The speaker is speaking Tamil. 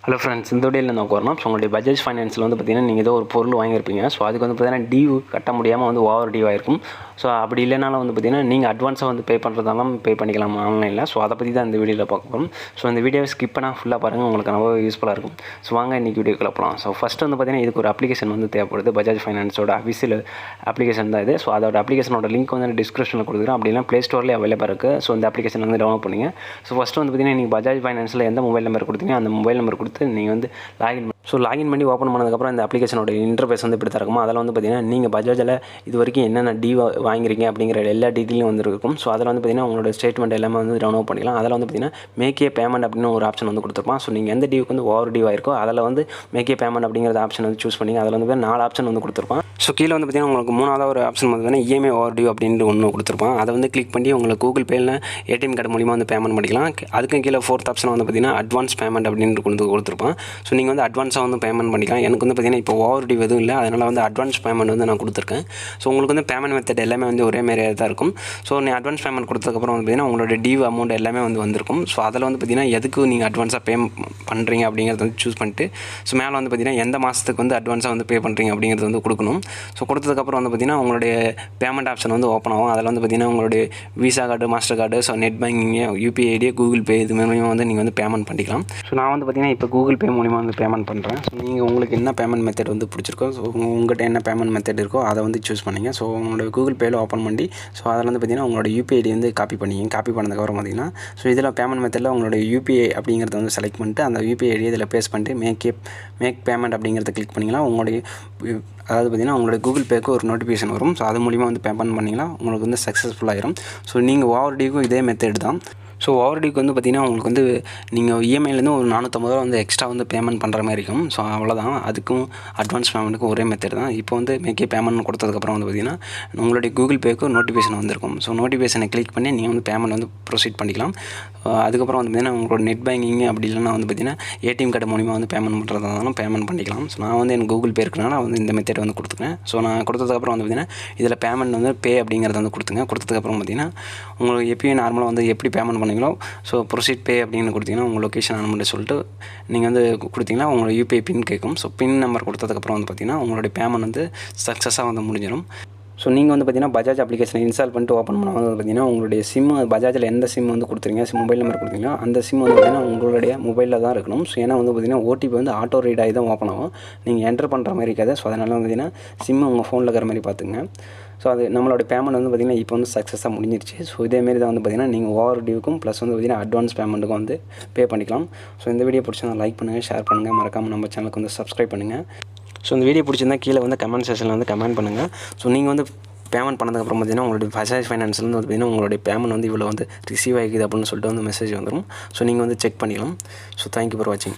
ஹலோ ஃப்ரெண்ட்ஸ், இந்த வீடியோவில் என்ன வரணும். ஸோ உங்களுடைய பஜாஜ் ஃபைனான்ஸில் வந்து பார்த்தீங்கன்னா நீங்கள் ஏதோ ஒரு பொருள் வாங்கியிருப்பீங்க. ஸோ அதுக்கு வந்து பார்த்தீங்கன்னா டியூ கட்ட முடியாமல் வந்து ஓவர் டியூ ஆகிருக்கும். ஸோ அப்படி இல்லைனாலும் வந்து பார்த்தீங்கன்னா நீங்கள் அட்வான்ஸாக வந்து பே பண்ணுறதாலும் பே பண்ணிக்கலாம் ஆன்லைனில். ஸோ அதை பற்றி தான் இந்த வீடியோவில் பார்க்க போகிறோம். ஸோ இந்த வீடியோவை ஸ்கிப் பண்ணால் ஃபுல்லாக பாருங்கள், உங்களுக்கு ரொம்ப யூஸ்ஃபுல்லாக இருக்கும். ஸோ வாங்க இன்றைக்கி வீடியோக்குள்ள போகலாம். ஸோ ஃபஸ்ட்டு வந்து பார்த்தீங்கன்னா இதுக்கு ஒரு அப்ளிகேஷன் வந்து தேவைப்படுது. பஜாஜ் ஃபைனான்ஸோட அஃபிஷியல் அப்ளிகேஷன் தான் இது. ஸோ அதோட அப்ளிகேஷனோட லிங்க் வந்து டிஸ்கிரிப்ஷனில் கொடுக்குறேன். அப்படின்னா ப்ளே ஸ்டோர்லேயே அவைலபிள் இருக்குது. ஸோ இந்த அப்ளிகேஷன் வந்து டவுன்லோட் பண்ணுங்கள். ஸோ ஃபஸ்ட்டு வந்து பார்த்தீங்கன்னா நீங்கள் பஜாஜ் ஃபைனான்ஸில் எந்த மொபைல் நம்பர் கொடுத்தீங்க அந்த மொபைல் நம்பர் கொடுத்து நீங்கள் வந்து லாகின் பண்ணி ஓப்பன் பண்ணதுக்கப்புறம் இந்த அப்ளிகேஷனோட இன்டர்ஃபேஸ் வந்து இப்படி இருக்கும். அதில் வந்து பார்த்தீங்கன்னா நீங்கள் பஜாஜில் இது வரைக்கும் என்னென்ன டியூ வாங்கிருக்கீங்க அப்படிங்கிற எல்லா டீட்டெயிலும் வந்து இருக்கும். ஸோ அதில் வந்து பார்த்தீங்கன்னா உங்களோட ஸ்டேட்மெண்ட் எல்லாமே வந்து டவுன்லோட் பண்ணிக்கலாம். அதில் வந்து பார்த்தீங்கன்னா மேக் ஏ பேமெண்ட் அப்படின்னு ஒரு ஆப்ஷன் வந்து கொடுத்துருப்பான். ஸோ நீங்கள் எந்த டியூக்கு வந்து ஓவர் டியூ ஆயிருக்கோ அதில் வந்து மேக் ஏ பேமெண்ட் அப்படிங்கிற ஆப்ஷன் வந்து சூஸ் பண்ணி அதில் வந்து 4 ஆப்ஷன் வந்து கொடுத்துருப்பான். ஸோ கீழே வந்து பார்த்தீங்கன்னா உங்களுக்கு 3வது ஒரு ஆப்ஷன் வந்து பார்த்தீங்கன்னா இஎம்ஐ ஓவர் டியூ அப்படின்னு ஒன்று கொடுத்துருப்பான். அதை வந்து கிளிக் பண்ணி உங்களுக்கு கூகுள் பேயில் ஏடிஎம் கார்டு மூலிமா வந்து பேமெண்ட் பண்ணிக்கலாம். அதுக்கும் கீழே 4th ஆப்ஷன் வந்து பார்த்தீங்கன்னா அட்வான்ஸ் பேமெண்ட் அப்படின்னு கொடுத்துருப்பான். ஸோ நீங்கள் வந்து அட்வான்ஸாக வந்து பேமெண்ட் பண்ணிக்கலாம். எனக்கு வந்து பார்த்தீங்கன்னா இப்போ ஓவர் டியூ எதுவும் இல்லை, அதனால் வந்து அட்வான்ஸ் பேமெண்ட் வந்து நான் கொடுத்துருக்கேன். ஸோ உங்களுக்கு வந்து பேமெண்ட் மெத்தட் எல்லாமே வந்து ஒரே மாதிரியாக தான் இருக்கும். ஸோ நீங்கள் அட்வான்ஸ் பேமெண்ட் கொடுத்ததுக்கப்புறம் வந்து பார்த்தீங்கன்னா உங்களோட டியூ அமௌண்ட் எல்லாமே வந்து வந்திருக்கும். ஸோ அதில் வந்து பார்த்தீங்கன்னா எதுக்கு நீங்கள் அட்வான்ஸாக பே பண்ணுறீங்க அப்படிங்கிறத வந்து சூஸ் பண்ணிட்டு ஸோ மேலே வந்து பார்த்தீங்கன்னா எந்த மாதத்துக்கு வந்து அட்வான்ஸாக வந்து பே பண்ணுறீங்க அப்படிங்கிறது வந்து கொடுக்கணும். ஸோ கொடுத்ததுக்கப்புறம் வந்து பார்த்தீங்கன்னா உங்களுடைய பேமெண்ட் ஆப்ஷன் வந்து ஓப்பன் ஆகும். அதில் வந்து பார்த்தீங்கன்னா உங்களுடைய Visa card, Master card, so net banking, UPI ID, Google Pay இது மூலிமா வந்து நீங்கள் வந்து பேமெண்ட் பண்ணிக்கலாம். ஸோ நான் வந்து பார்த்தீங்கன்னா இப்போ கூகுள் பே மூலிமா வந்து பேமெண்ட் பண்ணுறேன். ஸோ நீங்கள் உங்களுக்கு என்ன பேமெண்ட் மெத்தட் வந்து பிடிச்சிருக்கோ, ஸோ உங்கள்கிட்ட என்ன பேமெண்ட் மெத்தட் இருக்கோ அதை வந்து சூஸ் பண்ணிங்க. ஸோ உங்களோட கூகுள் பேயில் ஓப்பன் பண்ணி ஸோ அதில் வந்து பார்த்தீங்கன்னா உங்களோட யூபிஐ ஐடி வந்து காப்பி பண்ணிங்க. காப்பி பண்ணதுக்கப்புறம் பார்த்தீங்கன்னா ஸோ இதில் பேமெண்ட் மெத்தடில் உங்களோட யூபிஐ அப்படிங்கிறத வந்து செலக்ட் பண்ணிட்டு அந்த யூபிஐ ஐடியை இதில் பேஸ்ட் பண்ணிட்டு மேக் பேமெண்ட் அப்படிங்கிறத கிளிக் பண்ணிங்கன்னா உங்களுடைய அதாவது பார்த்தீங்கன்னா உங்களுடைய கூகுள் பேக்கு ஒரு நோட்டிஃபிகேஷன் வரும். ஸோ அது மூலிமா வந்து பேமெண்ட் பண்ணிங்கன்னா உங்களுக்கு வந்து சக்ஸஸ்ஃபுல்லாகிடும். ஸோ நீங்கள் ஓவர் டியூக்கும் இதே மெத்தட் தான். ஸோ ஓவர் டியூக்கு வந்து பார்த்திங்கன்னா உங்களுக்கு வந்து நீங்கள் இஎம்ஐலேருந்து ஒரு 450 ரூபா வந்து எக்ஸ்ட்ரா வந்து பேமெண்ட் பண்ணுற மாதிரி இருக்கும். ஸோ அவ்வளோதான். அதுக்கும் அட்வான்ஸ் பேமெண்ட்டுக்கும் ஒரே மெத்தட் தான். இப்போ வந்து மேக்கே பேமெண்ட் கொடுத்ததுக்கப்புறம் வந்து பார்த்திங்கன்னா உங்களுடைய கூகுள் பேக்கு நோட்டிஃபிகேஷன் வந்திருக்கும். ஸோ நோட்டிஃபிகேஷனை கிளிக் பண்ணி நீங்கள் வந்து பேமெண்ட் வந்து ப்ரொசீட் பண்ணிக்கலாம். அதுக்கப்புறம் வந்து பார்த்திங்கன்னா உங்களோட நெட் பேங்கிங் அப்படி இல்லைனா வந்து பார்த்திங்கன்னா ஏடிஎம் கார்டு மூலிமா வந்து பேமெண்ட் பண்ணுறதாலும் பேமெண்ட் பண்ணிக்கலாம். ஸோ நான் வந்து எனக்கு கூகுள் பே இருக்கனால வந்து இந்த மெத்தட் வந்து கொடுத்துருக்கேன். ஸோ நான் கொடுத்ததுக்கப்புறம் வந்து பார்த்திங்கன்னா இதில் பேமெண்ட் வந்து பே அப்படிங்கிறத வந்து கொடுத்துங்க. கொடுத்ததுக்கப்புறம் பார்த்திங்கன்னா உங்களுக்கு எப்பயும் நார்மலாக வந்து எப்படி பேமெண்ட் பண்ணீங்களோ ஸோ ப்ரொசீட் பே அப்படின்னு கொடுத்தீங்கன்னா உங்கள் லொக்கேஷன் அனுப்பிட்டு சொல்லிட்டு நீங்கள் வந்து கொடுத்தீங்கன்னா உங்களோட யூபிஐ பின் கேட்கும். ஸோ பின் நம்பர் கொடுத்ததுக்கப்புறம் வந்து பார்த்திங்கன்னா உங்களுடைய பேமெண்ட் வந்து சக்ஸஸாக வந்து முடிஞ்சிடும். ஸோ நீங்கள் வந்து பார்த்தீங்கன்னா பஜாஜ் அப்ளிகேஷனை இன்ஸ்டால் பண்ணிட்டு ஓப்பன் பண்ண வந்து பார்த்தீங்கன்னா உங்களுடைய சிம் பஜாஜில் எந்த சிம் வந்து கொடுத்துருங்க, மொபைல் நம்பர் கொடுத்தீங்கன்னா அந்த சிம் வந்து பார்த்தீங்கன்னா உங்களுடைய மொபைலில் தான் இருக்கணும். ஸோ ஏன்னா வந்து பார்த்தீங்கன்னா ஓடிபி வந்து ஆட்டோ ரீட் ஆகி தான் ஓப்பன் ஆகும், நீங்கள் என்டர் பண்ணுற மாதிரி இருக்காது. ஸோ அதனால் வந்து பார்த்தீங்கன்னா சிம்மு உங்கள் ஃபோனில் இருக்கிற மாதிரி பார்த்துங்க. ஸோ அது நம்மளோட பேமெண்ட் வந்து பார்த்திங்கன்னா இப்போ வந்து சக்ஸஸாக முடிஞ்சிருச்சு. ஸோ இதேமாரி தான் வந்து பார்த்திங்கன்னா நீங்கள் ஓவர் டியூக்கும் ப்ளஸ் வந்து பார்த்திங்கன்னா அட்வான்ஸ் பேமெண்ட்டுக்கும் வந்து பே பண்ணிக்கலாம். ஸோ இந்த வீடியோ பிடிச்சா லைக் பண்ணுங்கள், ஷேர் பண்ணுங்கள், மறக்காமல் நம்ம சேனலுக்கு வந்து சப்ஸ்கிரைப் பண்ணுங்கள். ஸோ இந்த வீடியோ பிடிச்சிருந்தா கீழே வந்து கமெண்ட் செக்ஷனில் வந்து கமெண்ட் பண்ணுங்கள். ஸோ நீங்கள் வந்து பேமெண்ட் பண்ணதுக்கப்புறம் பார்த்திங்கன்னா உங்களுடைய பஜாஜ் ஃபைனான்ஸ்லேருந்து வந்து பார்த்திங்கன்னா உங்களுடைய பேமெண்ட் வந்து இவ்வளோ வந்து ரிசீவ் ஆகிக்குது அப்படின்னு சொல்லிட்டு வந்து மெசேஜ் வந்துடும். ஸோ நீங்கள் வந்து செக் பண்ணிக்கலாம். ஸோ தேங்க்யூ ஃபார் வாட்சிங்.